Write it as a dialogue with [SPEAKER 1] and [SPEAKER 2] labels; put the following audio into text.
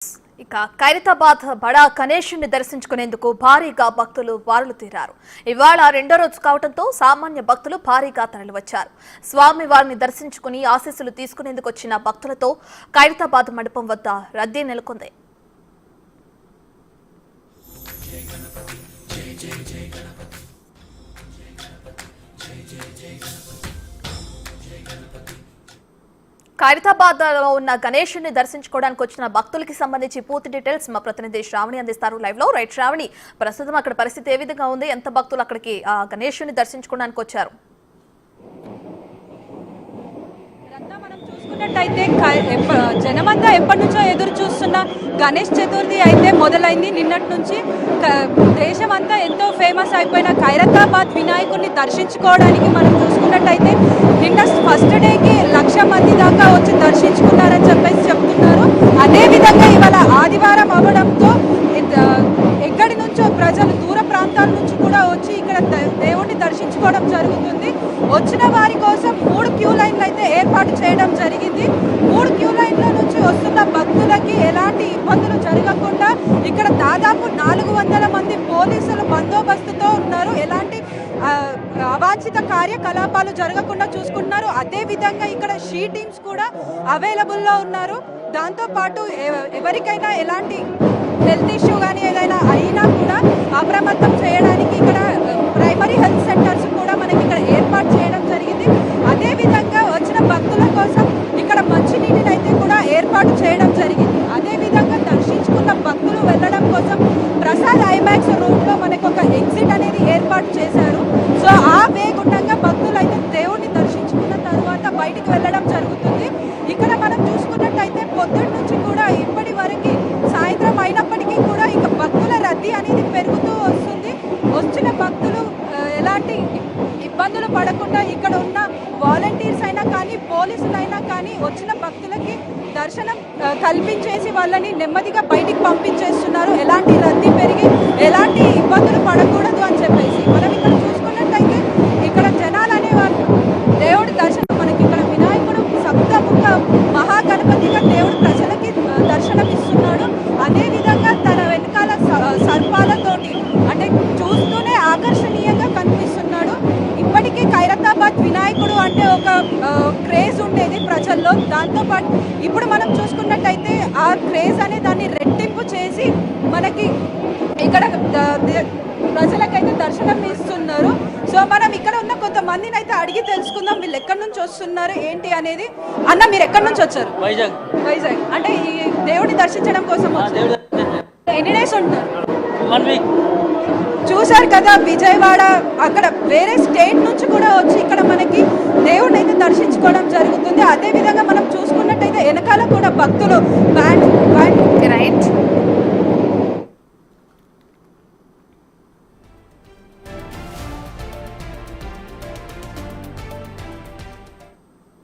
[SPEAKER 1] ఇక ఖైరతాబాద్ బడా గణేశుని దర్శించుకునేందుకు భారీగా భక్తులు బారులు తీరారు. ఇవాళ రెండో రోజు కావడంతో సామాన్య భక్తులు భారీగా తరలివచ్చారు. స్వామి వారిని దర్శించుకుని ఆశీస్సులు తీసుకునేందుకు వచ్చిన భక్తులతో ఖైరతాబాద్ మండపం వద్ద రద్దీ నెలకొంది. ఖైరతాబాద్ లో ఉన్న గణేశుని దర్శించుకోవడానికి వచ్చిన భక్తులకి సంబంధించి పూర్తి డీటెయిల్స్ మా ప్రతినిధి శ్రావణి అందిస్తారు లైవ్ లో. రైట్ శ్రావణి, ప్రస్తుతం అక్కడ పరిస్థితి ఏ విధంగా ఉంది? ఎంత భక్తులు అక్కడికి గణేశుని దర్శించుకోవడానికి వచ్చారు?
[SPEAKER 2] చూసుకున్నట్టయితే జనమంతా ఎప్పటి నుంచో ఎదురు చూస్తున్న గణేష్ చతుర్థి అయితే మొదలైంది. నిన్నటి నుంచి దేశమంతా ఎంతో ఫేమస్ అయిపోయిన ఖైరతాబాద్ వినాయకుడిని దర్శించుకోవడానికి మనం చూసుకున్నట్టయితే నిన్న ఫస్ట్ డేకి 1,00,000 మంది దాకా వచ్చి దర్శించుకున్నారని చెప్పేసి చెప్తున్నారు. అదేవిధంగా ఇవాళ ఆదివారం అవ్వడంతో ఎక్కడి నుంచో ప్రజలు దూర ప్రాంతాల నుంచి కూడా వచ్చి ఇక్కడ దేవుడిని దర్శించుకోవడం జరుగుతుంది. వచ్చిన వారి కోసం 3 క్యూ లైన్లు అయితే ఏర్పాటు చేయడం జరిగింది. 3 క్యూ లైన్ల నుంచి వస్తున్న భక్తులకి ఎలాంటి ఇబ్బందులు జరగకుండా ఇక్కడ దాదాపు 400 మంది పోలీసులు బందోబస్తుతో ఉన్నారు. ఎలాంటి అవాంఛిత కార్యకలాపాలు జరగకుండా చూసుకుంటున్నారు. అదేవిధంగా ఇక్కడ షీ టీమ్స్ కూడా అవైలబుల్లో ఉన్నారు. దాంతోపాటు ఎవరికైనా ఎలాంటి హెల్త్ ఇష్యూ కానీ ఏదైనా అయినా కూడా అప్రమత్తం చేయడానికి ఇక్కడ ప్రైమరీ హెల్త్ సెంటర్స్ కూడా మనకి ఇక్కడ ఏర్పాటు చేయడం జరిగింది. అదేవిధంగా వచ్చిన భక్తుల కోసం ఇక్కడ మంచినీటిని అయితే కూడా ఏర్పాటు చేయడం జరిగింది. అదేవిధంగా దర్శించుకున్న భక్తులు వెళ్ళడం కోసం ప్రసాద్ ఐమాక్స్ రోడ్లో మనకు ఒక ఎగ్జిట్ అనేది ఏర్పాటు చేశారు. సో ఆ వే గుండంగా భక్తులు అయితే దేవుడిని దర్శించుకున్న తర్వాత బయటికి వెళ్ళడం జరుగుతుంది. ఇక్కడ మనం చూసుకున్నట్టయితే పొద్దున్న నుంచి కూడా ఇప్పటి వరకు సాయంత్రం అయినప్పటికీ కూడా ఇక భక్తుల రద్దీ అనేది పెరుగుతూ వస్తుంది. వచ్చిన భక్తులు ఎలాంటి ఇబ్బందులు పడకుండా ఇక్కడ ఉన్న వాలంటీర్స్ అయినా కానీ పోలీసులైనా కానీ వచ్చిన భక్తులకి దర్శనం కల్పించేసి వాళ్ళని నెమ్మదిగా బయటికి పంపించేస్తున్నారు. ఎలాంటి రద్దీ పెరిగి ఎలాంటి ఇబ్బందులు పడకూడదు అని చెప్పేసి మనం ఇక్కడ చూసుకున్నట్టయితే ఇక్కడ జనాలు అనేవాళ్ళు దేవుడి దర్శనం మనకి ఇక్కడ వినాయకుడు సప్తముఖ మహాగణపతిగా దేవుడు ప్రజలకి దర్శనం ఇస్తున్నాడు. అదేవిధంగా తన వెనకాల సర్పాలతోటి అంటే చూస్తూనే ఆకర్షణీయంగా కనిపిస్తున్నాడు. ఇప్పటికీ ఖైరతాబాద్ వినాయకుడు అంటే ఒక క్రేజ్ ఉండేది ప్రజల్లో. దాంతోపాటు ఇప్పుడు మనం చూసుకున్నట్టయితే ఆ క్రేజ్ అనే దాన్ని రెట్టింపు చేసి మనకి ఇక్కడ ప్రజలకైతే దర్శనం ఇస్తున్నారు. సో మనం ఇక్కడ ఉన్న కొంతమందిని అయితే అడిగి తెలుసుకుందాం వీళ్ళు ఎక్కడి నుంచి వస్తున్నారు ఏంటి అనేది. అన్న, మీరు ఎక్కడి నుంచి వచ్చారు? వైజాగ్. అంటే ఈ దేవుడిని దర్శించడం కోసం ఎన్ని డేస్ ఉంటున్నారు?
[SPEAKER 3] 1 వీక్.
[SPEAKER 2] చూశారు కదా, విజయవాడ అక్కడ వేరే స్టేట్ నుంచి కూడా వచ్చి ఇక్కడ మనకి దేవుడిని అయితే దర్శించుకోవడం జరుగుతుంది. అదేవిధంగా మనం చూసుకున్నట్టయితే వెనకాల కూడా భక్తులు బ్యాండ్
[SPEAKER 1] రైట్